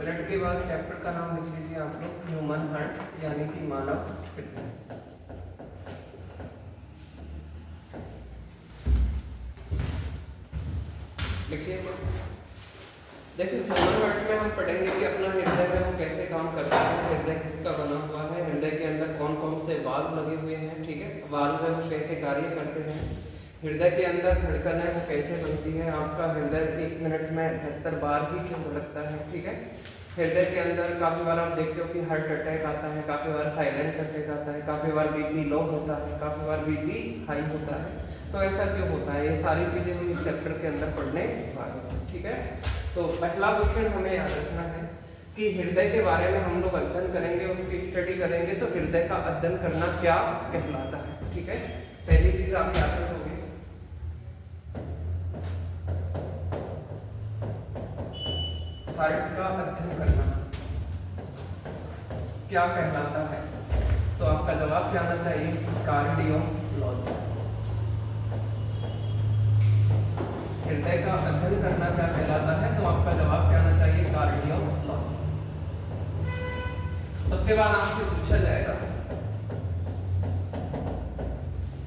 Blood के बाद chapter का नाम लिख लीजिए आप लोग ह्यूमन हार्ट यानी कि मानव हृदय। लिखिए। देखिए ह्यूमन हार्ट में हम पढ़ेंगे कि अपना हृदय है वो कैसे काम करता है, हृदय किसका बना हुआ है, हृदय के अंदर कौन कौन से वाल्व लगे हुए हैं, ठीक है, वाल्व है वो कैसे कार्य करते हैं, हृदय के अंदर धड़कन है वो कैसे बनती है, आपका हृदय 1 मिनट में 72 बार ही क्यों धड़कता है, ठीक है। हृदय के अंदर काफ़ी बार आप देखते हो कि हार्ट अटैक आता है, काफ़ी बार साइलेंट अटैक आता है, काफ़ी बार बीपी लो होता है, काफ़ी बार बीपी हाई होता है। तो ऐसा क्यों होता है, ये सारी चीज़ें हम इस चैप्टर के अंदर पढ़ने वाले हैं, ठीक है। तो पहला क्वेश्चन हमें याद रखना है कि हृदय के बारे में हम लोग अध्ययन करेंगे, उसकी स्टडी करेंगे, तो हृदय का अध्ययन करना क्या कहलाता है, ठीक है। पहली चीज़ आप याद रखोगे हार्ट का अध्ययन करना क्या कहलाता है, तो आपका जवाब क्या आना चाहिए, कार्डियोलॉजी। हृदय का अध्ययन करना क्या कहलाता है, तो आपका जवाब क्या आना चाहिए, कार्डियोलॉजी। उसके बाद आपसे पूछा जाएगा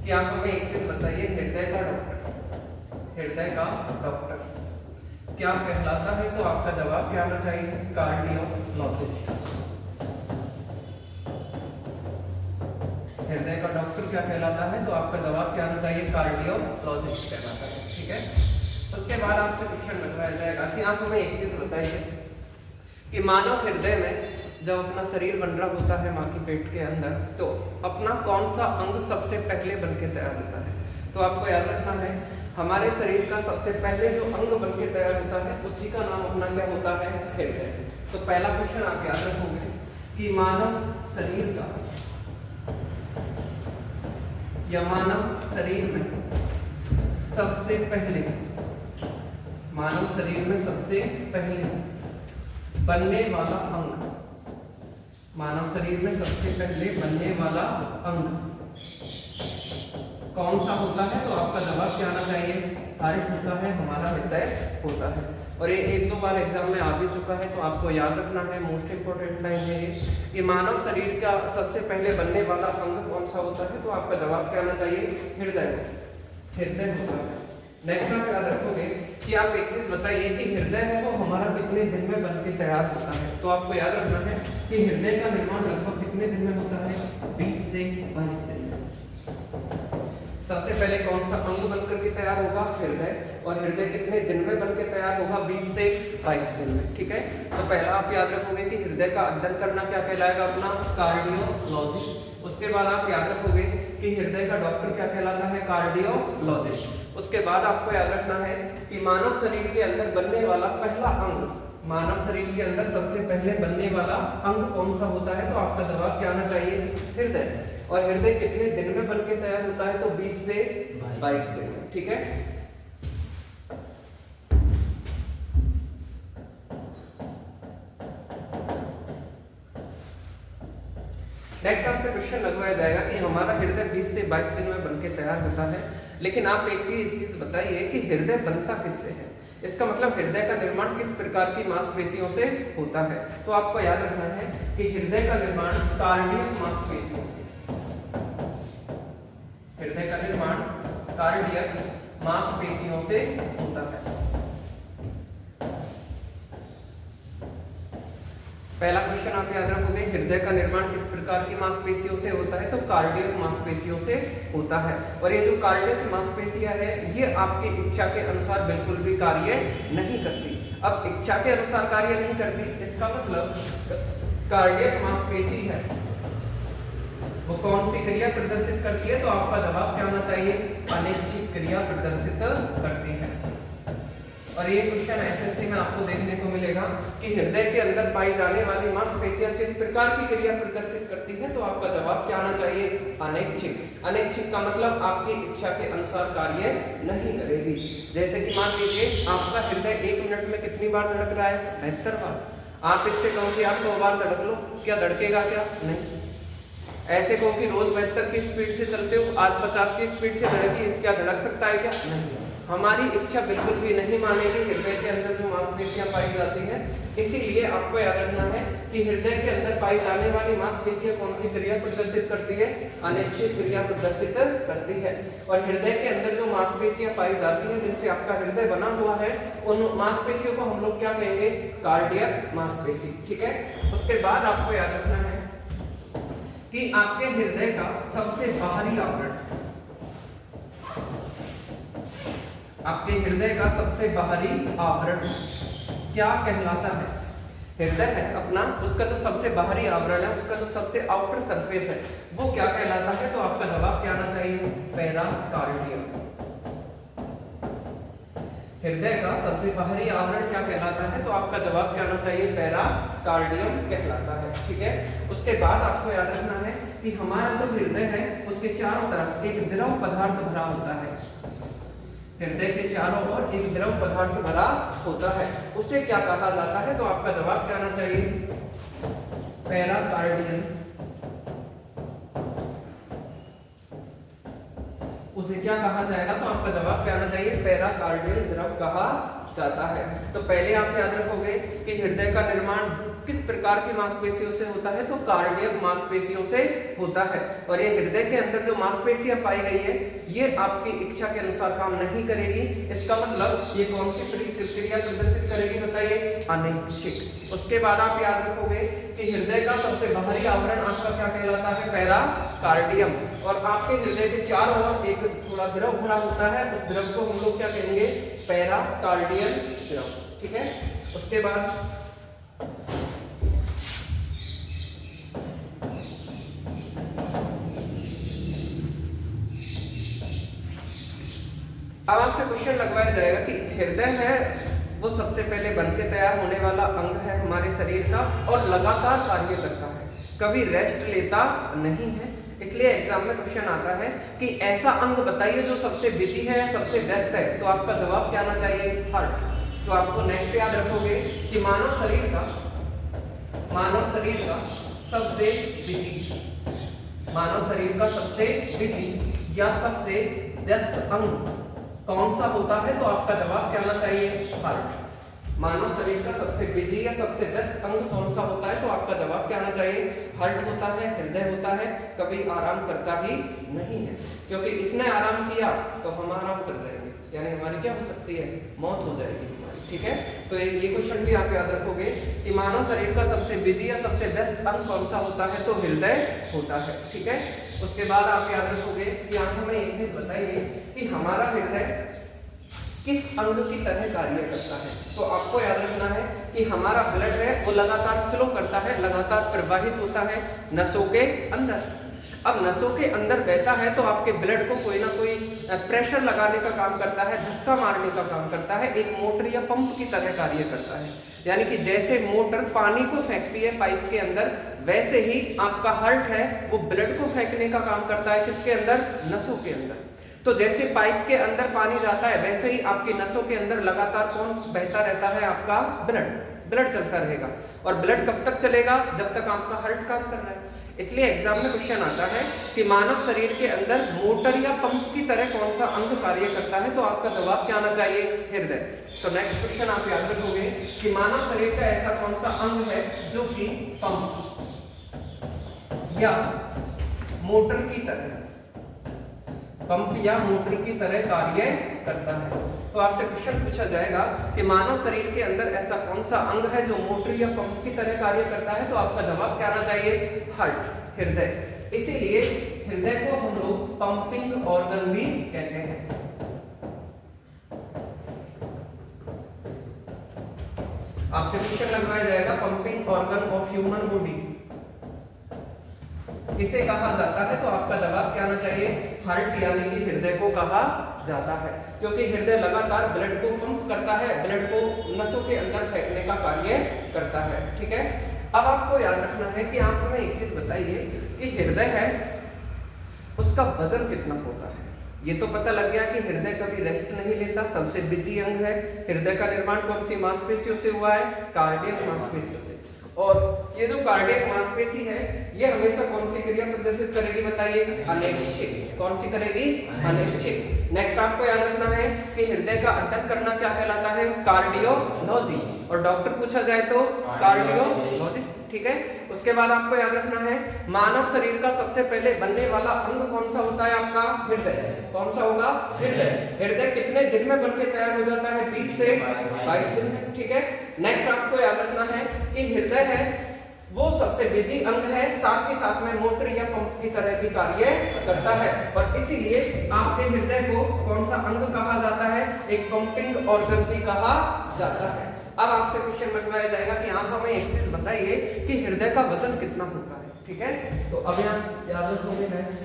कि आप हमें एक चीज बताइए, हृदय का डॉक्टर क्या कहलाता है, तो आपका जवाब क्या आना चाहिए, कार्डियोलॉजिस्ट। हृदय का डॉक्टर क्या कहलाता है, तो आपका जवाब क्या आना चाहिए, कार्डियोलॉजिस्ट कहलाता है, ठीक है। उसके बाद आपसे क्वेश्चन लगवाया जाएगा कि आप हमें एक चीज बताइए कि मानव हृदय में जब अपना शरीर बन रहा होता है माँ की पेट के अंदर, तो अपना कौन सा अंग सबसे पहले बन के तैयार होता है, तो आपको याद रखना है हमारे शरीर का सबसे पहले जो अंग बन के तैयार होता है उसी का नाम अपना क्या होता है, हृदय। तो पहला क्वेश्चन आप याद रखोगे कि मानव शरीर का या मानव शरीर में सबसे पहले बनने वाला अंग, मानव शरीर में सबसे पहले बनने वाला अंग कौन सा होता है, तो आपका जवाब क्या आना चाहिए, हार्ट होता है, हमारा हृदय होता है। और ये 1-2 बार एग्जाम में आ भी चुका है, तो आपको याद रखना है, मोस्ट इंपोर्टेंट लाइन है ये कि मानव शरीर का सबसे पहले बनने वाला अंग कौन सा होता है, तो आपका जवाब क्या आना चाहिए, हृदय होता है। नेक्स्ट आप याद रखोगे कि आप एक चीज बताइए कि हृदय है वो हमारा कितने दिन में बन के तैयार होता है, तो आपको याद रखना है कि हृदय का निर्माण लगभग कितने दिन में होता है, 20 से 22 दिन में। सबसे पहले कौन सा अंग बनकर के तैयार होगा, हृदय, और हृदय कितने दिन में बनकर तैयार होगा, 20 से 22 दिन में, ठीक है। तो पहला आप याद रखोगे कि हृदय का अध्ययन करना क्या कहलाएगा, अपना कार्डियोलॉजी। उसके बाद आप याद रखोगे कि हृदय का डॉक्टर क्या कहलाता है, कार्डियोलॉजिस्ट। उसके बाद आपको याद रखना है कि मानव शरीर के अंदर बनने वाला पहला अंग, मानव शरीर के अंदर सबसे पहले बनने वाला अंग कौन सा होता है, तो आपका जवाब क्या आना चाहिए, हृदय। और हृदय कितने दिन में बन के तैयार होता है, तो 20 से 22 दिन में, ठीक है। नेक्स्ट आपसे क्वेश्चन लगवाया जाएगा कि हमारा हृदय 20 से 22 दिन में बनके तैयार होता है, लेकिन आप एक चीज बताइए कि हृदय बनता किससे है, इसका मतलब हृदय का निर्माण किस प्रकार की मांसपेशियों से होता है, तो आपको याद रखना है कि हृदय का निर्माण कार्डियक मांसपेशियों से, हृदय का निर्माण कार्डियक मांसपेशियों से होता है। पहला क्वेश्चन आप याद रखोगे, हृदय का निर्माण किस प्रकार की मांसपेशियों से होता है, तो कार्डियक मांसपेशियों से होता है। और ये जो कार्डियक मांसपेशियां है ये आपकी इच्छा के अनुसार बिल्कुल भी कार्य नहीं करती। अब इच्छा के अनुसार कार्य नहीं करती, इसका मतलब कार्डियक मांसपेशी है वो कौन सी क्रिया प्रदर्शित करती है, तो आपका जवाब क्या होना चाहिए, अनैच्छिक क्रिया प्रदर्शित करती है। और ये क्वेश्चन एसएससी में आपको देखने को मिलेगा कि हृदय के अंदर पाई जाने वाली मांसपेशियां किस प्रकार की क्रिया प्रदर्शित करती है, तो आपका जवाब क्या आना चाहिए, अनैच्छिक। अनैच्छिक का मतलब आपकी इच्छा के अनुसार कार्य नहीं करेगी। जैसे कि मान लीजिए आपका हृदय 1 मिनट में कितनी बार धड़क रहा है, 72 बार। आप इससे कहो कि आप 100 बार धड़क लो, क्या धड़केगा, क्या नहीं। ऐसे कहो कि रोज 72 की स्पीड से चलते हो, आज 50 की स्पीड से धड़की, क्या धड़क सकता है, क्या नहीं। हमारी इच्छा बिल्कुल भी नहीं मानेगी हृदय के अंदर जो मांसपेशियां पाई जाती हैं। इसीलिए आपको याद रखना है कि हृदय के अंदर पाई जाने वाली मांसपेशियां कौन सी क्रिया प्रदर्शित करती है? अनैच्छिक क्रिया प्रदर्शित करती है। और हृदय के अंदर जो मांसपेशियां पाई जाती हैं जिनसे आपका हृदय बना हुआ है, उन मांसपेशियों को हम लोग क्या कहेंगे? कार्डियक मांसपेशी। ठीक है। उसके बाद आपको याद रखना है कि आपके हृदय का सबसे बाहरी आवरण, आपके हृदय का सबसे बाहरी आवरण क्या कहलाता है? हृदय है अपना, उसका जो सबसे बाहरी आवरण है, उसका जो सबसे आउटर सरफेस है, वो क्या कहलाता है? तो आपका जवाब क्या आना चाहिए? पेराकार्डियम। हृदय का सबसे बाहरी आवरण क्या कहलाता है? तो आपका जवाब क्या आना चाहिए? पेराकार्डियम कहलाता है। ठीक है। उसके बाद आपको याद रखना है कि हमारा जो हृदय है उसके चारों तरफ एक द्रव पदार्थ भरा होता है। हृदय के चारों ओर एक द्रव पदार्थ भरा होता है, उसे क्या कहा जाता है? तो आपका जवाब क्या आना चाहिए? पेराकार्डियम। उसे क्या कहा जाएगा? तो आपका जवाब क्या आना चाहिए? पेराकार्डियल द्रव कहा जाता है। तो पहले आप याद रखोगे कि हृदय का निर्माण किस प्रकार की मांसपेशियों से होता है? तो कार्डियक मांसपेशियों से होता है। और ये हृदय के अंदर जो मांसपेशियां पाई गई है, ये आपकी इच्छा के अनुसार काम नहीं करेगी। इसका मतलब ये कौन सी क्रिया प्रदर्शित करेगी? बताइए, अनैच्छिक। उसके बाद आप याद रखोगे कि हृदय का सबसे बाहरी आवरण आपका क्या कहलाता है? पेराकार्डियम। और आपके हृदय के चारों ओर एक थोड़ा द्रव भरा होता है, उस द्रव को हम लोग क्या कहेंगे? पेराकार्डियल द्रव। ठीक है। उसके बाद अब आपसे क्वेश्चन लगवाया जाएगा कि हृदय है वो सबसे पहले बनके तैयार होने वाला अंग है हमारे शरीर का और लगातार कार्य करता है, कभी रेस्ट लेता नहीं है। इसलिए एग्जाम में क्वेश्चन आता है कि ऐसा अंग बताइए जो सबसे बिजी है, सबसे व्यस्त है। तो आपका जवाब क्या आना चाहिए? हार्ट। तो आपको नेक्स्ट याद रखोगे कि मानव शरीर का सबसे बिजी या सबसे व्यस्त अंग कौन सा होता है? तो आपका जवाब क्या आना चाहिए? हार्ट। मानव शरीर का सबसे बिजी या सबसे व्यस्त अंग कौन सा होता है? तो आपका जवाब क्या आना चाहिए? हार्ट होता है, हृदय होता है, कभी आराम करता ही नहीं है। क्योंकि इसने आराम किया तो हम आराम कर जाएंगे, यानी हमारी क्या हो सकती है? मौत हो जाएगी हमारी। ठीक है। तो ये क्वेश्चन भी आप याद रखोगे कि मानव शरीर का सबसे बिजी या सबसे व्यस्त अंग कौन सा होता है? तो हृदय होता है। ठीक है। उसके बाद आप याद रखोगे कि आप हमें एक चीज बताइए कि हमारा हृदय किस अंग की तरह कार्य करता है? तो आपको याद रखना है कि हमारा ब्लड है वो लगातार फ्लो करता है, लगातार प्रवाहित होता है नसों के अंदर। अब नसों के अंदर बहता है तो आपके ब्लड को कोई ना कोई प्रेशर लगाने का काम करता है, धक्का मारने का काम करता है, एक मोटर या पंप की तरह कार्य करता है। यानी कि जैसे मोटर पानी को फेंकती है पाइप के अंदर, वैसे ही आपका हार्ट है वो ब्लड को फेंकने का काम करता है। किसके अंदर? नसों के अंदर। तो जैसे पाइप के अंदर पानी जाता है, वैसे ही आपकी नसों के अंदर लगातार कौन बहता रहता है? आपका ब्लड चलता रहेगा। और ब्लड कब तक चलेगा? जब तक आपका हार्ट काम कर रहा है। इसलिए एग्जाम में क्वेश्चन आता है कि मानव शरीर के अंदर मोटर या पंप की तरह कौन सा अंग कार्य करता है? तो आपका जवाब क्या आना चाहिए? हृदय। तो नेक्स्ट क्वेश्चन आप याद रखोगे कि मानव शरीर का ऐसा कौन सा अंग है जो कि पंप या मोटर की तरह कार्य करता है। तो आपसे क्वेश्चन पूछा जाएगा कि मानव शरीर के अंदर ऐसा कौन सा अंग है जो मोटर या पंप की तरह कार्य करता है? तो आपका जवाब क्या आना चाहिए? हार्ट, हृदय। इसीलिए हृदय को हम लोग पंपिंग ऑर्गन भी कहते हैं। आपसे क्वेश्चन लगवाया जाएगा pumping organ of human body किसे कहा जाता है? तो आपका जवाब क्या आना चाहिए? हार्ट, यानी कि हृदय को कहा जाता है। क्योंकि हृदय लगातार ब्लड को पंप करता है, ब्लड को नसों के अंदर फेंकने का कार्य करता है। ठीक है। अब आपको याद रखना है कि आप हमें एक चीज बताइए कि हृदय है उसका वजन कितना होता है? ये तो पता लग गया कि हृदय कभी रेस्ट नहीं लेता, सबसे बिजी अंग है। हृदय का निर्माण कौन सी मांसपेशियों से हुआ है? कार्डियक मांसपेशियों से। और ये जो कार्डियक मांसपेशी है ये हमेशा कौन सी क्रिया प्रदर्शित करेगी बताइए? अनैच्छिक। कौन सी करेगी? अनैच्छिक। नेक्स्ट आपको याद रखना है कि हृदय का अध्ययन करना क्या कहलाता है? कार्डियोलॉजी। और डॉक्टर पूछा जाए तो कार्डियोलॉजिस्ट, ठीक है। उसके बाद आपको याद रखना है मानव शरीर का सबसे पहले बनने वाला अंग कौन सा होता है? आपका हृदय। कौन सा होगा? हृदय। हृदय कितने दिन में बनके तैयार हो जाता है? 20 से 22 दिन में, ठीक है। नेक्स्ट आपको याद रखना है कि हृदय है वो सबसे बिजी अंग है, साथ के साथ में मोटर या पंप की तरह भी कार्य करता है और इसीलिए आपके हृदय को कौन सा अंग कहा जाता है? एक पंपिंग ऑर्गन भी कहा जाता है। अब आपसे क्वेश्चन बनवाया जाएगा कि आप हमें एक चीज बताइए कि हृदय का वजन कितना होता है, ठीक है। तो अब यहाँ याद रखोगे नेक्स्ट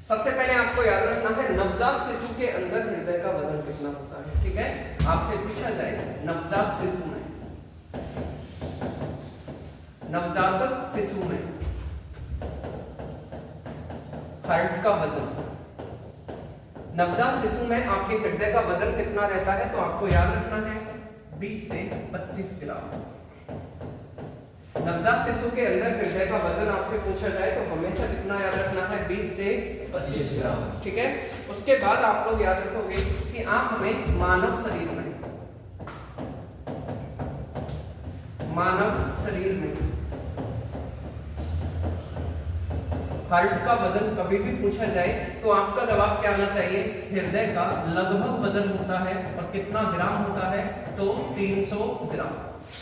सबसे पहले आपको याद रखना है नवजात शिशु के अंदर हृदय का वजन कितना होता है, ठीक है। आपसे पूछा जाए नवजात शिशु में हार्ट का वजन, नवजात शिशु में आपके हृदय का वजन कितना रहता है? तो आपको याद रखना है 20 से 25 ग्राम। नवजात शिशु के अंदर हृदय का वजन आपसे पूछा जाए तो हमेशा कितना याद रखना है? 20 से 25 ग्राम, ठीक है। उसके बाद आप लोग याद रखोगे कि आप हमें मानव शरीर में हार्ट का वजन कभी भी पूछा जाए तो आपका जवाब क्या आना चाहिए? हृदय का लगभग वजन होता है और कितना ग्राम होता है? तो 300 ग्राम।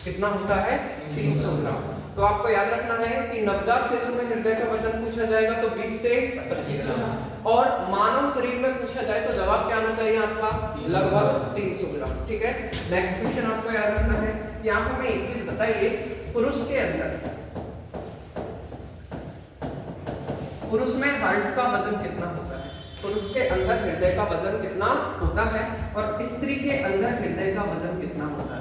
कितना होता है? 300 ग्राम। तो आपको याद रखना है कि नवजात शिशु में हृदय का वजन पूछा जाएगा तो 20 से 25 ग्राम और मानव शरीर में पूछा जाए तो जवाब क्या आना चाहिए आपका? लगभग 300 ग्राम, ठीक है। नेक्स्ट क्वेश्चन आपको याद रखना है कि आप हमें एक चीज बताइए, पुरुष में हार्ट का वजन कितना होता है? पुरुष के अंदर हृदय का वजन कितना होता है और स्त्री के अंदर हृदय का वजन कितना होता है?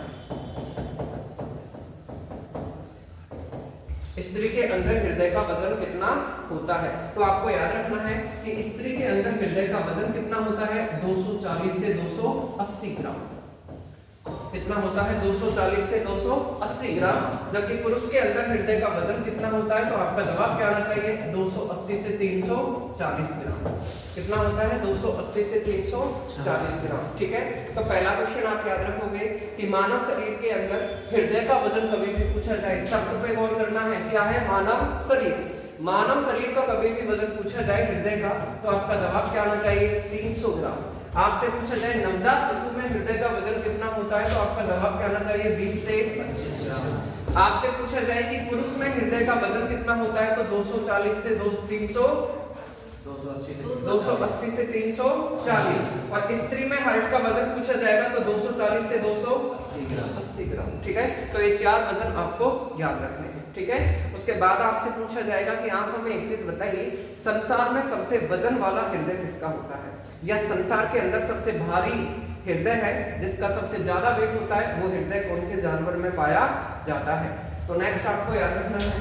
स्त्री के अंदर हृदय का वजन कितना होता है? तो आपको याद रखना है कि स्त्री के अंदर हृदय का वजन कितना होता है? 240 से 280 ग्राम। कितना होता है? 240 से 280 ग्राम। जबकि पुरुष के अंदर हृदय का वजन कितना होता है? तो आपका जवाब क्या आना चाहिए? 280 से 340 ग्राम। कितना होता है? 280 से 340 ग्राम, ठीक है। तो पहला क्वेश्चन आप याद रखोगे कि मानव शरीर के अंदर हृदय का वजन कभी भी पूछा जाए, शब्द पे गौर करना है, क्या है? मानव शरीर। मानव शरीर का कभी भी वजन पूछा जाए हृदय का तो आपका जवाब क्या आना चाहिए? 300 ग्राम। आपसे पूछा जाए नवजात शिशु में हृदय का वजन कितना होता है तो आपका जवाब क्या आना चाहिए? 20 से 25 ग्राम। आपसे पूछा जाए कि पुरुष में हृदय का वजन कितना होता है तो 240 से 280 से 340 और स्त्री में हार्ट का वजन पूछा जाएगा तो 240 से 280 ग्राम, ठीक है। तो ये 4 वजन आपको याद रखने हैं, ठीक है। उसके बाद आपसे पूछा जाएगा कि आप हमें एक चीज बताइए, संसार में सबसे वजन वाला हृदय किसका होता है या संसार के अंदर सबसे भारी हृदय है जिसका सबसे ज्यादा वेट होता है वो हृदय कौन से जानवर में पाया जाता है? तो नेक्स्ट आपको याद रखना है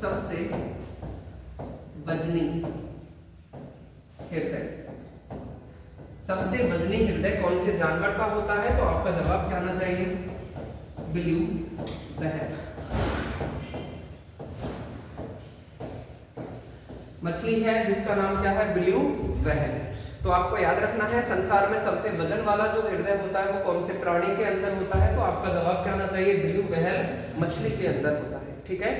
सबसे वजनी हृदय। सबसे वजनी हृदय कौन से जानवर का होता है? तो आपका जवाब क्या आना चाहिए? Blue whale. मछली है जिसका नाम क्या है? Blue whale. तो आपको याद रखना है संसार में सबसे वजन वाला जो हृदय होता है वो कौन से प्राणी के अंदर होता है? तो आपका जवाब क्या आना चाहिए? ब्लू व्हेल मछली के अंदर होता है, ठीक है।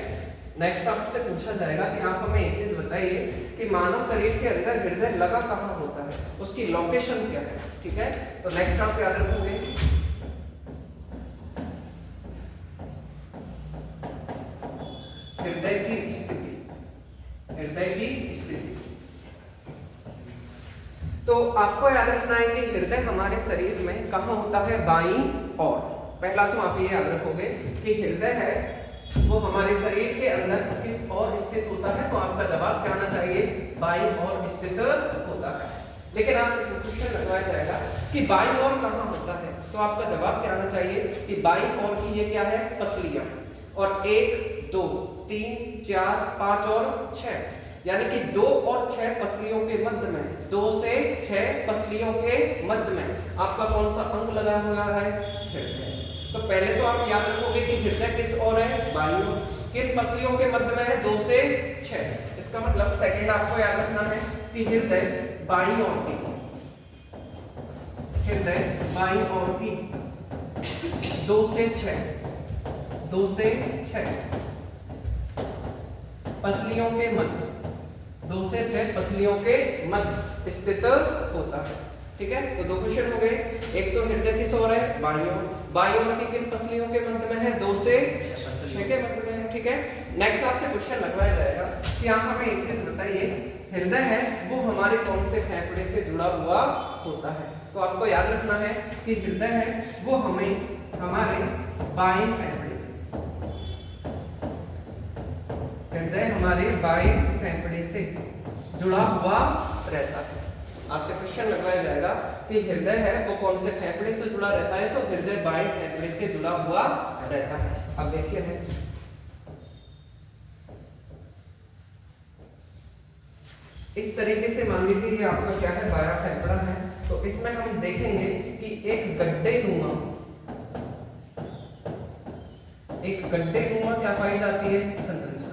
नेक्स्ट आपसे पूछा जाएगा कि आप हमें एक चीज बताइए कि मानव शरीर के अंदर हृदय लगा कहाँ होता है, उसकी लोकेशन क्या है, ठीक है। तो नेक्स्ट आप याद रखोगे हृदय की स्थिति। तो आपको याद रखना है कि हृदय हमारे शरीर में कहाँ होता है? बाईं ओर। पहला तो आप ये याद रखोगे कि हृदय है वो हमारे शरीर के अंदर किस ओर स्थित होता है? तो आपका जवाब क्या आना चाहिए? बाईं ओर स्थित होता है। लेकिन आपसे क्वेश्चन लगवाया जाएगा कि बाईं ओर कहाँ होता है? तो आपका जवाब क्या आना चाहिए कि बाईं ओर की ये क्या है? पसलियां। और 1, 2, 3, 4, 5 और 6, यानी कि 2 और 6 पसलियों के मध्य में, 2 से 6 पसलियों के मध्य में आपका कौन सा अंग लगा हुआ है? हृदय। तो पहले तो आप याद रखोगे कि हृदय किस ओर है? बाईं ओर। किन पसलियों के मध्य में है? 2 से 6। इसका मतलब सेकंड आपको याद रखना है कि हृदय बाईं ओर की, हृदय बाईं ओर की 2 से 6, 2 से 6 पसलियों के मध्य, 2 से 6 पसलियों के मध्य स्थित होता है। ठीक है, तो 2 क्वेश्चन हो गए। एक तो हृदय किस ओर है? बाईं ओर। बाईं ओर की किन पसलियों के मध्य में है? 2 से 6 के मध्य में है। ठीक है, नेक्स्ट आपसे क्वेश्चन लगवाया जाएगा कि आप हमें एक चीज बताइए, हृदय है वो हमारे कौन से फेफड़े से जुड़ा हुआ होता है? तो आपको याद रखना है कि हृदय है वो हमारे बाएं फेफड़े से, हृदय हमारे बाएं फेफड़े से जुड़ा हुआ रहता है। आपसे क्वेश्चन लगवाया जाएगा कि हृदय है वो कौन से फेफड़े से जुड़ा रहता है? तो हृदय बाएं फेफड़े से जुड़ा हुआ रहता है। अब देखिए नेक्स्ट, इस तरीके से मान लीजिए ये आपका क्या है? बायां फेफड़ा है। तो इसमें हम देखेंगे कि एक गड्ढे नुमा क्या पाई जाती है? संरचना।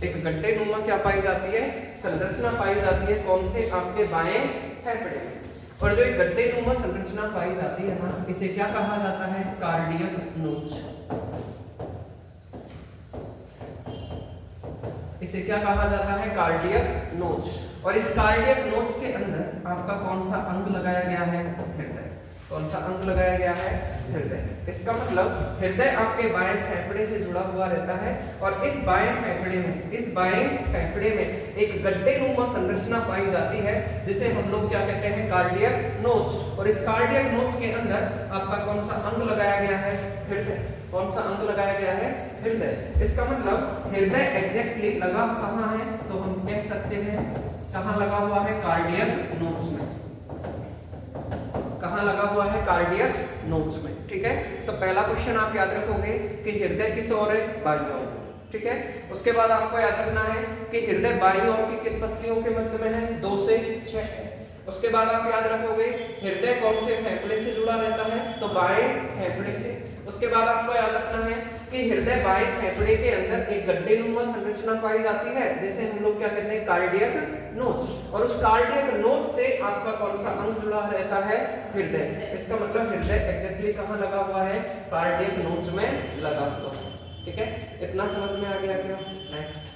एक गड्ढे नुमा क्या पाई जाती है? संरचना पाई जाती है। कौन से? आपके बाएं फेफड़े में। और जो एक गड्ढे नुमा संरचना पाई जाती है ना, इसे क्या कहा जाता है? कार्डियक नोच। इसे क्या कहा जाता है? कार्डियक नोच। और इस कार्डियक नोच के अंदर आपका कौन सा अंग लगाया गया है? हृदय। कौन सा अंग लगाया गया है? हृदय। इसका मतलब हृदय आपके बाएं फेफड़े से जुड़ा हुआ रहता है और इस बाएं फेफड़े में एक गड्ढेनुमा संरचना पाई जाती है जिसे हम लोग क्या कहते हैं? कार्डियक नोच। और इस कार्डियक नोच के अंदर आपका कौन सा अंग लगाया गया है? हृदय। कौन सा अंग लगाया गया है? हृदय। इसका मतलब हृदय एग्जैक्टली लगा कहाँ है? तो हम कह सकते हैं कहाँ लगा हुआ है? कार्डियक नोच में। कहाँ लगा हुआ है? कार्डियक नोच में। ठीक है, तो पहला क्वेश्चन आप याद रखोगे कि हृदय किस ओर है? बाईं ओर। ठीक है, उसके बाद आपको याद रखना है कि हृदय बाईं ओर की किन पसलियों के मध्य में है? 2 से 6। उसके बाद आप याद रखोगे हृदय कौन से फेफड़े से जुड़ा रहता है? तो बाएं फेफड़े से। उसके बाद आपको याद रखना है कि हृदय बाएं फेफड़े के अंदर एक गड्ढेनुमा संरचना पाई जाती है जिसे हम लोग क्या कहते हैं? कार्डियक नोच। और उस कार्डियक नोच से आपका कौन सा अंग जुड़ा रहता है? हृदय। इसका मतलब हृदय एग्जैक्टली कहाँ लगा हुआ है? कार्डियक नोच में लगा हुआ है। ठीक है, इतना समझ में आ गया क्या? नेक्स्ट,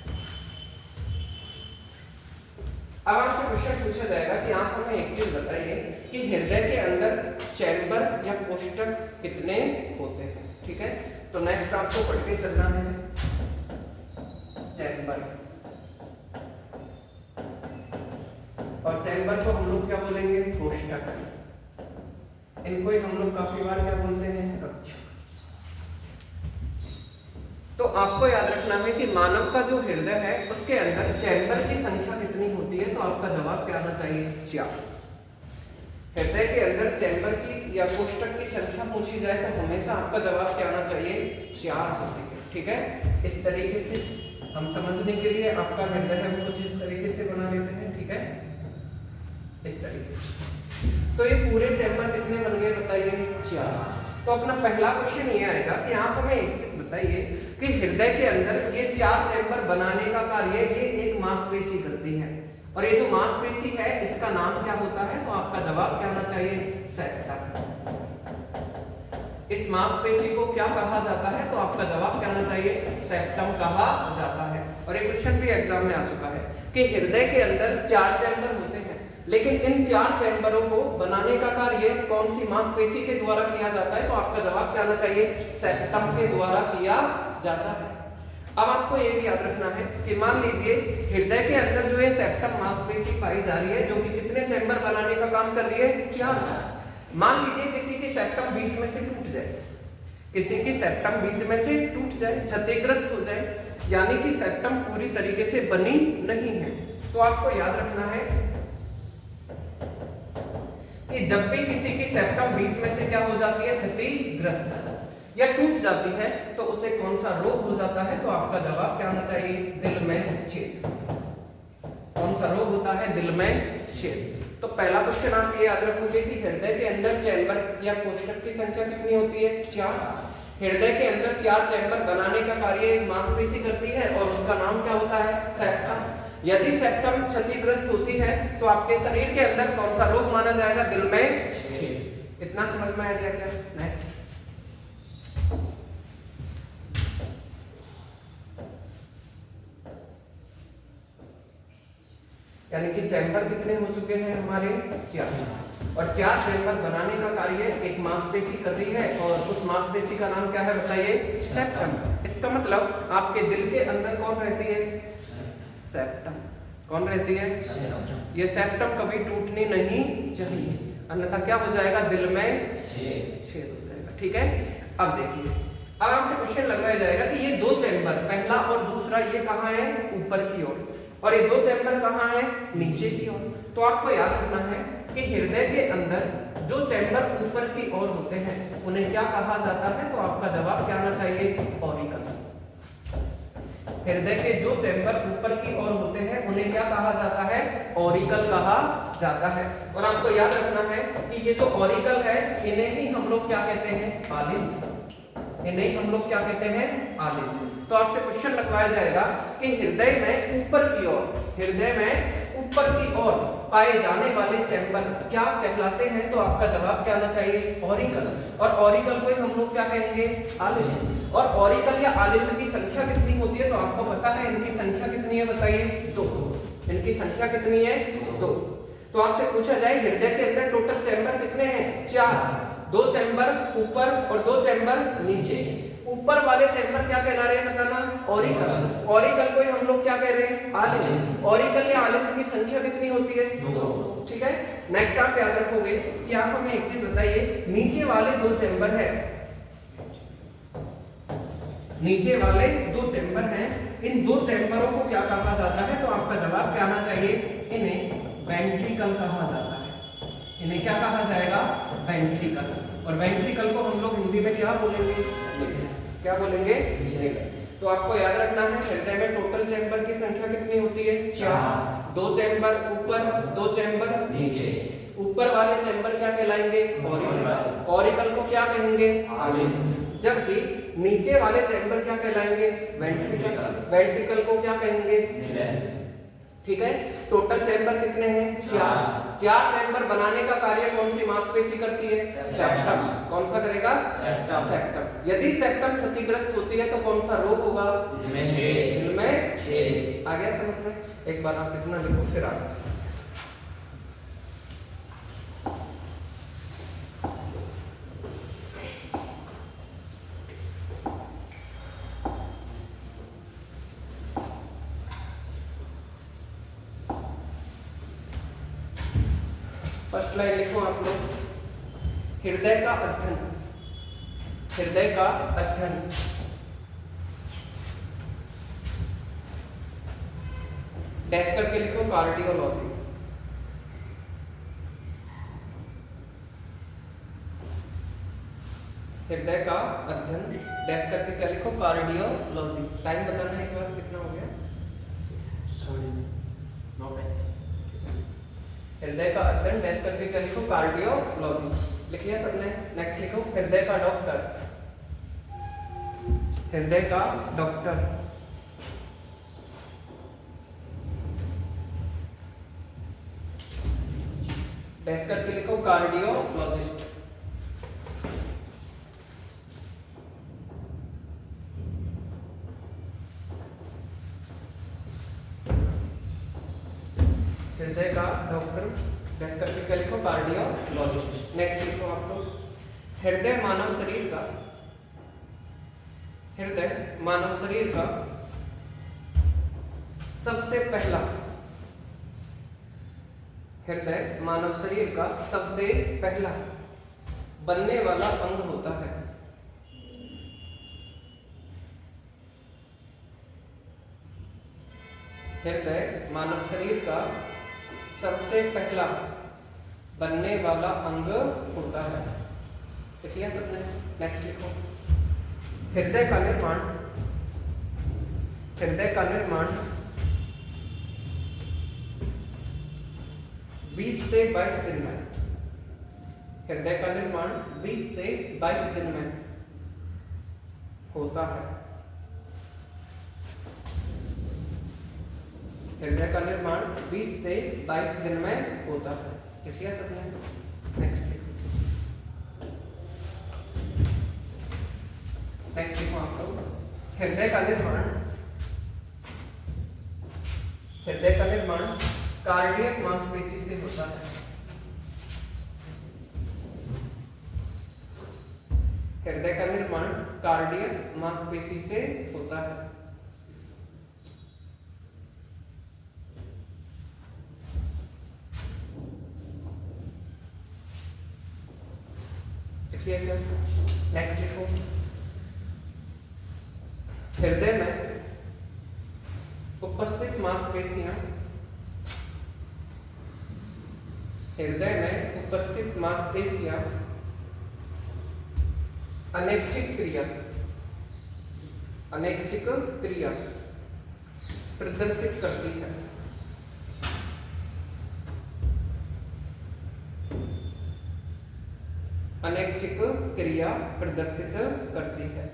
अब आपसे क्वेश्चन पूछा जाएगा कि आप हमें एक चीज बताइए कि हृदय के अंदर चैम्बर या कोष्ठक कितने होते हैं? ठीक है, तो नेक्स्ट आपको पढ़ के चलना है चैम्बर। और चैम्बर को हम लोग क्या बोलेंगे? कोष्ठक। इनको ही हम लोग काफी बार क्या बोलते हैं? कक्ष। तो आपको याद रखना है कि मानव का जो हृदय है उसके अंदर चैम्बर की संख्या कितनी होती है? तो आपका जवाब क्या आना चाहिए? 4। हृदय के अंदर चैम्बर की या कोष्ठक की संख्या पूछी जाए तो हमेशा आपका जवाब क्या आना चाहिए? 4 होती है। ठीक है, इस तरीके से हम समझने के लिए आपका हृदय है कुछ इस तरीके से बना लेते हैं। ठीक है, इस तरीके से। तो ये पूरे चैम्बर कितने बन गए बताइए? 4। तो अपना पहला क्वेश्चन ये आएगा कि आप हमें एक चीज बताइए कि हृदय के अंदर ये 4 चैम्बर बनाने का कार्य ये एक मांसपेशी करती है और ये जो मांसपेशी है इसका नाम क्या होता है? तो आपका जवाब क्या होना चाहिए? सेप्टम। इस मांसपेशी को क्या कहा जाता है? तो आपका जवाब क्या होना चाहिए? सेप्टम कहा जाता है। और एक क्वेश्चन भी एग्जाम में आ चुका है कि हृदय के अंदर 4 चैम्बर होते हैं लेकिन इन 4 चैम्बरों को बनाने का कार्य कौन सी मांसपेशी के द्वारा किया जाता है? तो आपका जवाब क्या आना चाहिए? सेप्टम के द्वारा किया जाता है। अब आपको ये भी याद रखना है कि मान लीजिए हृदय के अंदर जो है सेप्टम मांसपेशी पाई जा रही है जो कि कितने चैम्बर बनाने का काम कर रही है? 4। मान लीजिए किसी की सेप्टम बीच में से टूट जाए, किसी की सेप्टम बीच में से टूट जाए, क्षतिग्रस्त हो जाए, यानी कि सेप्टम पूरी तरीके से बनी नहीं है, तो आपको याद रखना है कि जब भी किसी की सेप्टम बीच में से क्या हो जाती है? क्षतिग्रस्त, या टूट जाती है तो उसे कौन सा रोग हो जाता है? तो आपका जवाब क्या आना चाहिए? दिल में छेद। कौन सा रोग होता है? दिल में छेद। तो पहला क्वेश्चन आप ये याद रखोगे कि हृदय के अंदर चैम्बर या कोष्ठक की संख्या कितनी होती है? 4। हृदय के अंदर 4 चैम्बर बनाने का कार्य एक मांसपेशी करती है और उसका नाम क्या होता है? सेप्टम। यदि सेप्टम क्षतिग्रस्त होती है तो आपके शरीर के अंदर कौन सा रोग माना जाएगा? दिल में छेद। इतना समझ में आ गया क्या? नेक्स्ट, यानी कि चैम्बर कितने हो चुके हैं हमारे? 4। और 4 चैम्बर बनाने का कार्य एक मांसपेशी कर रही है और उस मांसपेशी का नाम क्या है बताइए? सेप्टम। इसका मतलब आपके दिल के अंदर कौन रहती है? सेप्टम। कौन रहती है? ये सेप्टम कभी टूटनी नहीं चाहिए, अन्यथा क्या हो जाएगा? दिल में छेद हो जाएगा। ठीक है, अब देखिए, अब आपसे क्वेश्चन लगाया जाएगा कि ये 2 चैम्बर, पहला और दूसरा, ये कहाँ है? ऊपर की ओर, और ये 2 चैम्बर कहाँ है? नीचे की ओर। तो आपको याद रखना है कि हृदय के अंदर जो चैम्बर ऊपर की ओर होते हैं उन्हें क्या कहा जाता है? तो आपका जवाब क्या आना चाहिए? ऑरिकल। हृदय के जो चैम्बर ऊपर की ओर होते हैं उन्हें क्या कहा जाता है? ऑरिकल कहा जाता है। और आपको याद रखना है कि ये जो ऑरिकल है इन्हें ही हम लोग क्या कहते हैं? आलिंद। इन्हें हम लोग क्या कहते हैं? आलिंद। तो आपसे क्वेश्चन लगवाया जाएगा कि हृदय में ऊपर की ओर, हृदय में ऊपर की ओर पाए जाने वाले चैम्बर क्या कहलाते हैं? तो आपका जवाब क्या आना चाहिए? ऑरिकल। और ऑरिकल को हम लोग क्या कहेंगे? आलिंद। और ऑरिकल या आलिंद की संख्या कितनी होती है? तो आपको पता है इनकी संख्या कितनी है बताइए? 2। इनकी संख्या कितनी है? 2। तो आपसे पूछा जाए हृदय के अंदर टोटल चैम्बर कितने हैं? 4। 2 चैम्बर ऊपर और 2 चैम्बर नीचे। ऊपर वाले चैम्बर क्या कहला रहे हैं बताना? ऑरिकल। ऑरिकल को हम लोग क्या कह रहे हैं? आलिंद। ऑरिकल या आलिंद की संख्या कितनी होती है? 2। ठीक है, नेक्स्ट आप याद रखोगे कि आप हमें एक चीज बताइए, नीचे वाले 2 चैम्बर है, नीचे वाले 2 चैम्बर हैं, इन 2 चैम्बरों को क्या कहा जाता है? तो आपका जवाब क्या आना चाहिए? इन्हें वेंट्रिकल कहा जाता है। इन्हें क्या कहा जाएगा? वेंट्रिकल। और वेंट्रिकल को हम लोग हिंदी में क्या बोलेंगे? क्या बोलेंगे? तो आपको याद रखना है हृदय में टोटल चैम्बर की संख्या कितनी होती है? 4। 2 चैम्बर ऊपर, 2 चैम्बर नीचे। ऊपर वाले चैम्बर क्या कहलाएंगे? ऑरिकल। ऑरिकल को क्या कहेंगे? आलिंद। जबकि नीचे वाले चैम्बर क्या कहलाएंगे? वेंट्रिकल। वेंट्रिकल को क्या कहेंगे? ठीक है, टोटल चैम्बर कितने हैं? 4। 4 चैम्बर बनाने का कार्य कौन सी मांसपेशी करती है? सेप्टम। कौन सा करेगा? सेप्टम। यदि सेप्टम क्षतिग्रस्त होती है तो कौन सा रोग होगा? दिल में छेद। आ गया समझ में? एक बार आप इतना लिखो फिर आगे। फर्स्ट लाइन लिखो आप लोग, हृदय का अध्ययन, हृदय का अध्ययन डैश करके लिखो कार्डियोलॉजी। हृदय का अध्ययन डैश करके क्या लिखो? कार्डियोलॉजी। टाइम बताना एक बार कितना हो गया? 9:35। हृदय का अध्ययन डैश करके क्या लिखो? कार्डियोलॉजी। लिख लिया सबने? नेक्स्ट लिखो हृदय का डॉक्टर, हृदय का डॉक्टर। डैश करके लिखो कार्डियोलॉजिस्ट। हृदय का डॉक्टर डैश करके क्या लिखो? कार्डियोलॉजिस्ट। नेक्स्ट लिखो आप लोग, हृदय मानव शरीर का, हृदय मानव शरीर का सबसे पहला, हृदय मानव शरीर का सबसे पहला बनने वाला अंग होता है। हृदय मानव शरीर का सबसे पहला बनने वाला अंग होता है। लिख लिया सबने? नेक्स्ट लिखो हृदय का निर्माण 20 से 22 दिन में, हृदय का निर्माण 20 से 22 दिन में होता है। हृदय का निर्माण 20 से 22 दिन में होता है। लिख लिया सबने? नेक्स्ट लिखो आप लोग। हृदय का निर्माण कार्डियक मांसपेशी से होता है। हृदय का निर्माण कार्डियक मांसपेशी से होता है। नेक्स्ट लिखो। हृदय में उपस्थित मांसपेशियां अनैच्छिक क्रिया प्रदर्शित करती है। अनैच्छिक क्रिया प्रदर्शित करती है।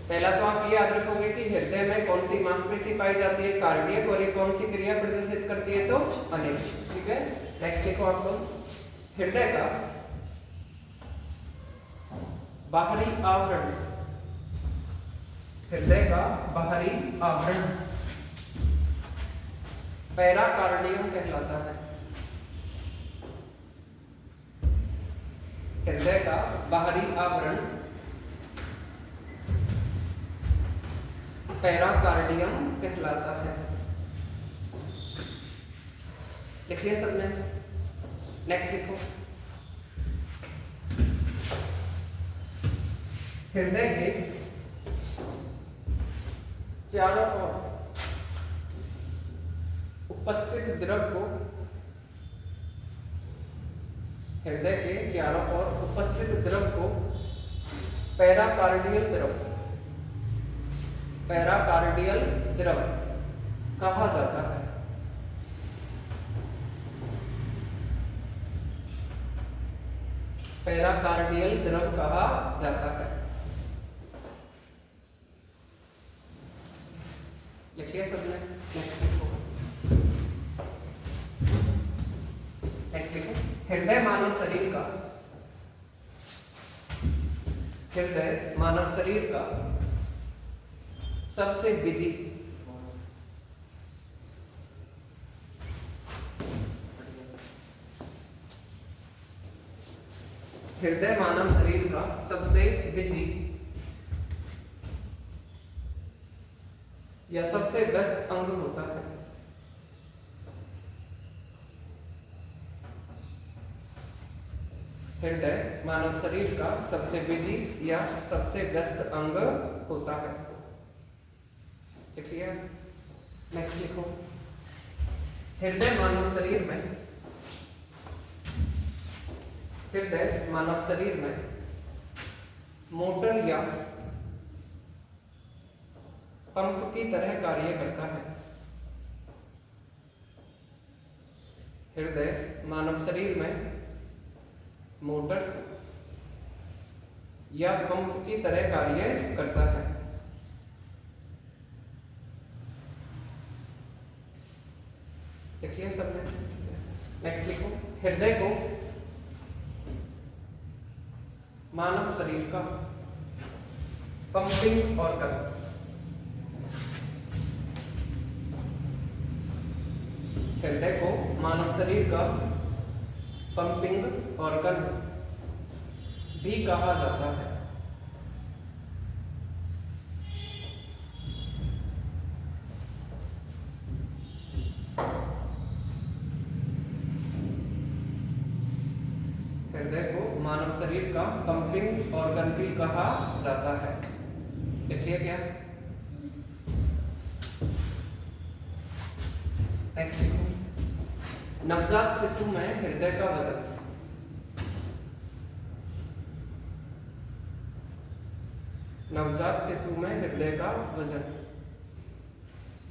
पहला तो आप ये याद रखोगे कि हृदय में कौन सी मांसपेशी पाई जाती है, कार्डियक, और ये कौन सी क्रिया प्रदर्शित करती है, तो अनैच्छिक। ठीक है, नेक्स्ट लिखो आप लोग। हृदय का बाहरी आवरण पैराकार्डियम कहलाता है। हृदय का बाहरी आवरण पैराकार्डियम कहलाता है। लिख लिया सबने? नेक्स्ट लिखो। हृदय के चारों ओर उपस्थित द्रव को पैराकार्डियल द्रव कहा जाता है। पैराकार्डियल द्रव कहा जाता है। लिखिए सबने? नेक्स्ट लिखो। हृदय मानव शरीर का सबसे बिजी या सबसे व्यस्त अंग होता है। हृदय मानव शरीर का सबसे बिजी या सबसे व्यस्त अंग होता है। लिखिए? नेक्स्ट लिखो। हृदय मानव शरीर में मोटर या पंप की तरह कार्य करता है। हृदय मानव शरीर में मोटर या पंप की तरह कार्य करता है। लिखिए सबने? नेक्स्ट लिखो। हृदय को मानव शरीर का पंपिंग ऑर्गन भी कहा जाता है। हृदय को मानव शरीर का पंपिंग ऑर्गन भी कहा जाता है। देखिए क्या? नेक्स्ट लिखो। नवजात शिशु में हृदय का वजन नवजात शिशु में हृदय का वजन,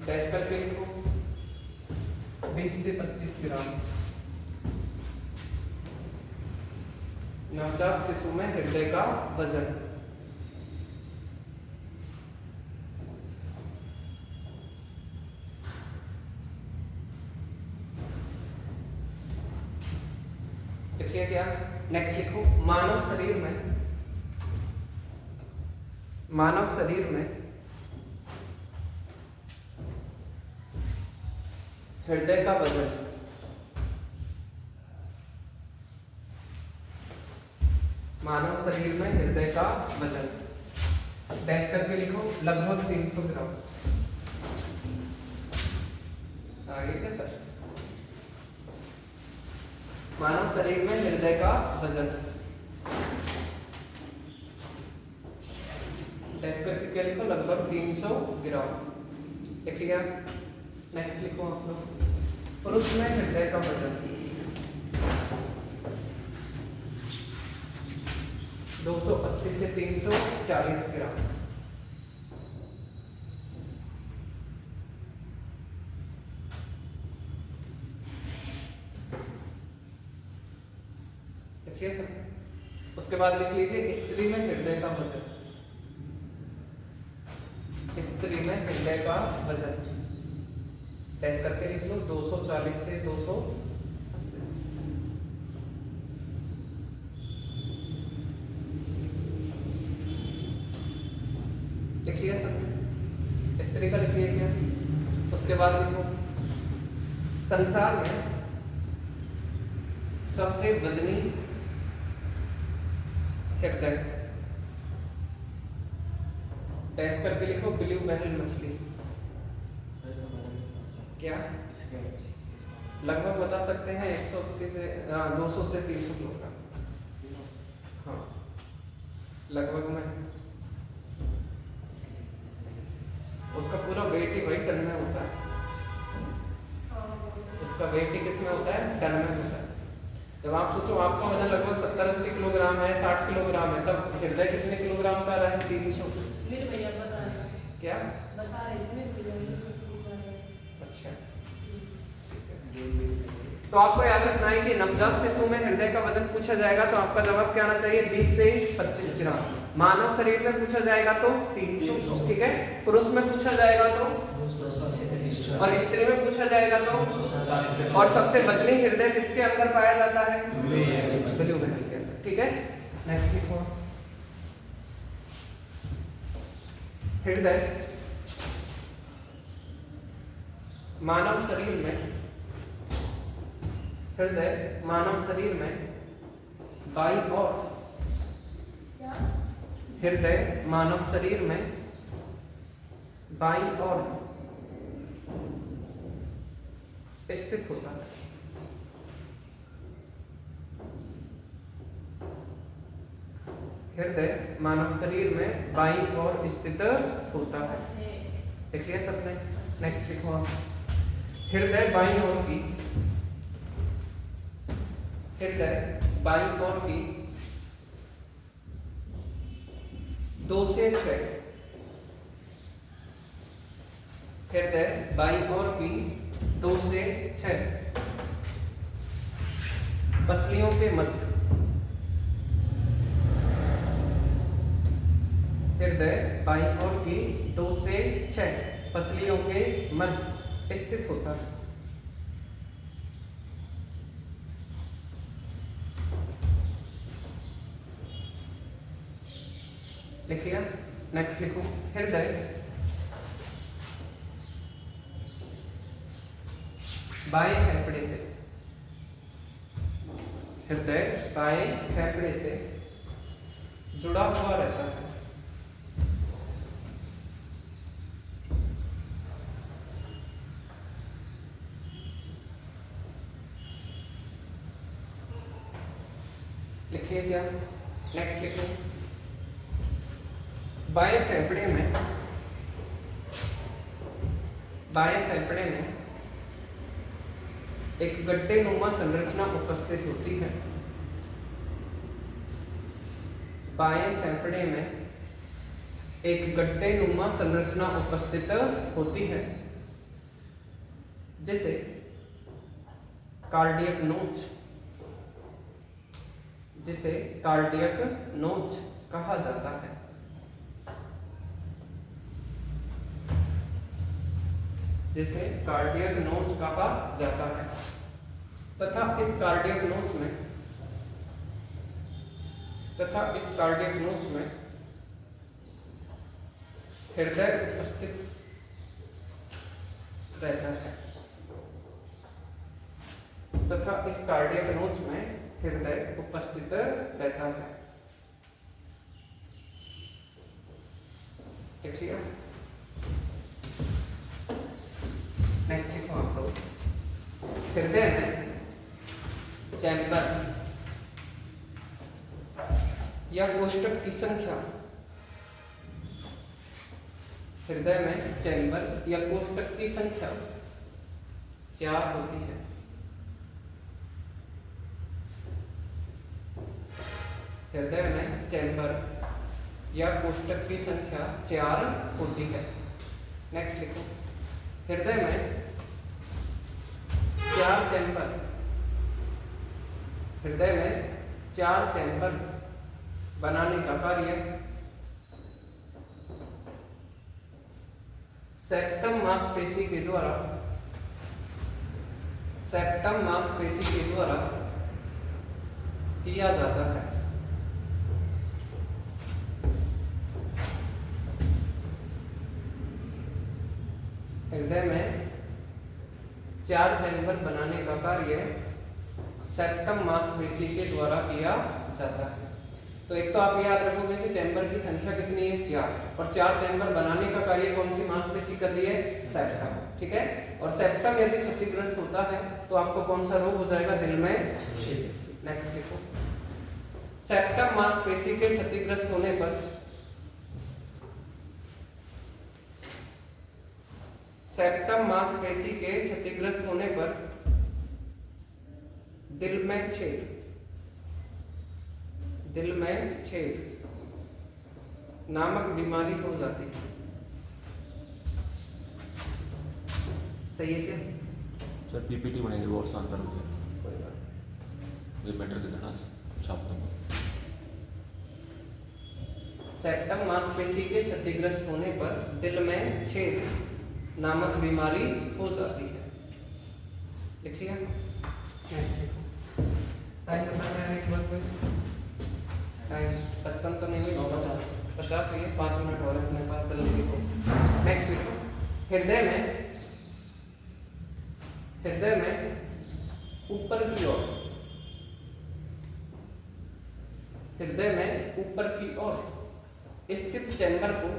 डैश करके लिखो 20 से 25 ग्राम। नवजात शिशु में हृदय का वजन। लिखिए क्या, नेक्स्ट लिखो मानव शरीर में हृदय का वजन। मानव शरीर में हृदय का वजन, डैश करके लिखो लगभग 300 ग्राम। आगे क्या सर, मानव शरीर में हृदय का वजन, डैश करके क्या लिखो लगभग 300 ग्राम। लिख लिया, नेक्स्ट लिखो आप लोग पुरुष में हृदय का वजन 280 से 340 ग्राम। लिखिए सब। उसके बाद लिख लीजिए स्त्री में हृदय का वजन, स्त्री में हृदय का वजन, डैश करके लिख लो 240 से 280। लिख लिया सब, स्त्री का लिख लिया क्या। उसके बाद लिखो संसार में सबसे वजनी हृदय, डैश करके लिखो ब्लू व्हेल मछली। क्या लगभग बता सकते हैं 180 से 200 से 300 किलोग्राम। हाँ लगभग में उसका पूरा वेट ही वही टन में होता है, उसका वेट ही किस में होता है, टन में होता है। जब आप सोचो आपका वजन लगभग 70-80 किलोग्राम है, 60 किलोग्राम है, तब हृदय कितने किलोग्राम का रहा है, 300। क्या बता रहे अच्छा, तो आपको याद रखना है कि नवजात शिशु में हृदय का वजन पूछा जाएगा तो आपका जवाब क्या आना चाहिए, 20 से 25 ग्राम। मानव शरीर में पूछा जाएगा तो 300, ठीक है। पुरुष में पूछा जाएगा तो, और स्त्री में पूछा जाएगा तो, और सबसे वजनी हृदय किसके अंदर पाया जाता है, ब्लू व्हेल के अंदर, ठीक है। नेक्स्ट लिखो हृदय मानव शरीर में, हृदय मानव शरीर में बाईं ओर, हृदय मानव शरीर में बाईं ओर स्थित होता है। हृदय मानव शरीर में बाईं ओर स्थित होता है। लिख लिया सबने, नेक्स्ट लिखो आप हृदय बाईं ओर की, हृदय बाईं ओर की 2 से 6, हृदय बाईं ओर की 2 से 6 पसलियों के मध्य, हृदय बाईं ओर की 2 से 6 पसलियों के मध्य स्थित होता है। लिख लिया, नेक्स्ट लिखो हृदय बाएं फेफड़े से, हृदय बाएं फेफड़े से जुड़ा हुआ रहता है। लिखिए क्या, नेक्स्ट लिखो बाएं फेफड़े में, बाएं फेफड़े में एक गड्ढे नुमा संरचना उपस्थित होती है। बाएं फेफड़े में एक गड्ढे नुमा संरचना उपस्थित होती है, जिसे कार्डियक नोच, जिसे कार्डियक नोच कहा जाता है। जिसे कार्डियक नोच कहा जाता है तथा इस कार्डियक नोच में हृदय उपस्थित रहता है तथा इस कार्डियक नोच में हृदय उपस्थित रहता है। ठीक है, नेक्स्ट लिखो आप लोग। हृदय में चैम्बर या कोष्ठक की संख्या, हृदय में चैम्बर या कोष्ठक की संख्या 4 होती है। हृदय में चैम्बर या कोष्ठक की संख्या 4 होती है। नेक्स्ट लिखो। हृदय में 4 चैम्बर, हृदय में 4 चैम्बर बनाने का कार्य सेप्टम मांसपेशी के द्वारा, सेप्टम मांसपेशी के द्वारा किया जाता है। हृदय में 4 चैम्बर बनाने का कार्य सेप्टम मांसपेशी के द्वारा किया जाता है। तो एक तो आप याद रखोगे कि चैम्बर की संख्या कितनी है 4, और 4 चैम्बर बनाने का कार्य कौन सी मांसपेशी कर रही है, सेप्टम। ठीक है, और सेप्टम यदि क्षतिग्रस्त होता है तो आपको कौन सा रोग हो जाएगा, दिल में छेद। नेक्स्ट देखो। सेप्टम मांसपेशी के क्षतिग्रस्त होने पर, सेप्टम मांसपेशी के क्षतिग्रस्त होने पर दिल में छेद, दिल में छेद नामक बीमारी हो जाती है। सही है क्या सर? पीपीटी बनेगी वो आसान करोगे, कोई बात ये मैटर दे देना, छाप दूंगा। सेप्टम मांसपेशी के क्षतिग्रस्त होने पर दिल में छेद नामक बीमारी हो जाती है। लिखिए टाइम बताना है एक बार कोई टाइम 55 तो नहीं हुई, 50 हुई है, 5 मिनट और अपने पास। जल्दी लिखो। नेक्स्ट लिखो। हृदय में ऊपर की ओर, हृदय में ऊपर की ओर स्थित चैम्बर को,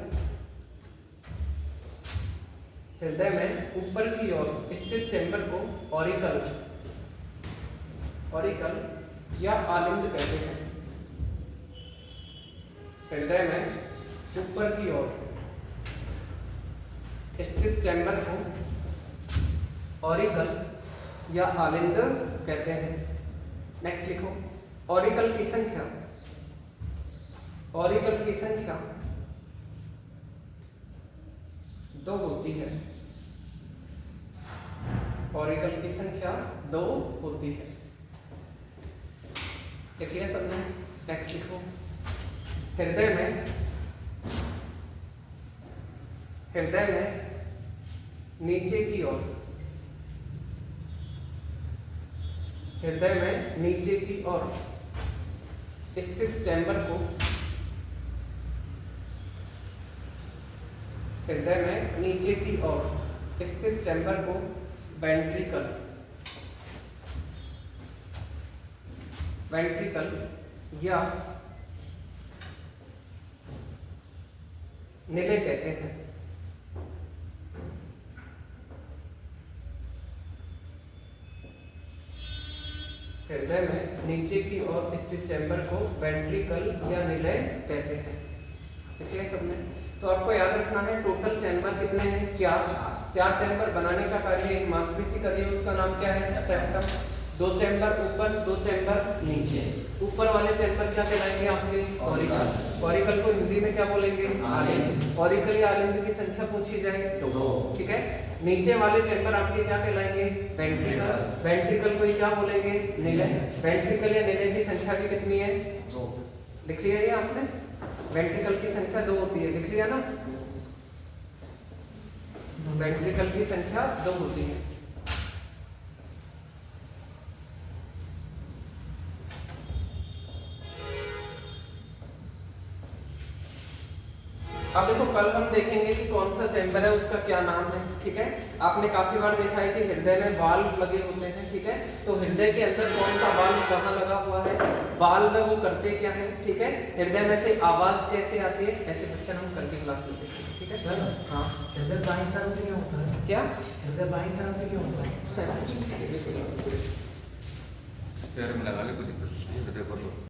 हृदय में ऊपर की ओर स्थित चैम्बर को ऑरिकल, ऑरिकल या आलिंद कहते हैं। हृदय में ऊपर की ओर स्थित चैम्बर को ऑरिकल या आलिंद कहते हैं। नेक्स्ट लिखो। ऑरिकल की संख्या, ऑरिकल की संख्या 2 होती है। ऑरिकल की संख्या 2 होती है। लिखिए सबने। नेक्स्ट लिखो। हृदय में, हृदय में नीचे की ओर, हृदय में नीचे की ओर स्थित चैम्बर को, हृदय में नीचे की ओर स्थित चैम्बर को वेंट्रिकल, वेंट्रिकल या निलय कहते हैं। हृदय में नीचे की ओर स्थित चैम्बर को वेंट्रिकल या निलय कहते हैं। इसलिए सबने तो आपको याद रखना है टोटल चैम्बर कितने हैं, 4 चैम्बर बनाने का कार्य एक मांसपेशी कर रही है, उसका नाम क्या है, सेप्टम। 2 चैम्बर ऊपर, 2 चैम्बर नीचे। ऊपर वाले चैम्बर क्या कहलाएंगे आपके, ऑरिकल। ऑरिकल को हिंदी में क्या बोलेंगे? आलिंद। ऑरिकल या आलिंद की संख्या पूछी जाए तो, ठीक है। नीचे वाले चैम्बर आपके क्या कहलाएंगे? वेंट्रिकल। वेंट्रिकल को ही क्या बोलेंगे? निलय। वेंट्रिकल या निलय की संख्या भी कितनी है? 2। लिख लिया ये आपने? वेंट्रिकल की संख्या 2 होती है, लिख लिया ना? वेंट्रिकल की संख्या 2 होती है। अब देखो कल हम देखेंगे कि कौन सा चैम्बर है, उसका क्या नाम है, ठीक है। आपने काफी बार देखा है कि हृदय में वाल्व लगे होते हैं, ठीक है। तो हृदय के अंदर कौन सा वाल्व कहाँ लगा हुआ है, वाल्व में वो करते क्या है, ठीक है। हृदय में से आवाज कैसे आती है, ऐसे क्वेश्चन हम कल की क्लास में देखेंगे, ठीक है सर। हाँ, हृदय बाईं तरफ से क्यों होता है? क्या हृदय बाईं तरफ से क्यों होता है? पैर में लगा ले कोई दिक्कत नहीं, हृदय को तो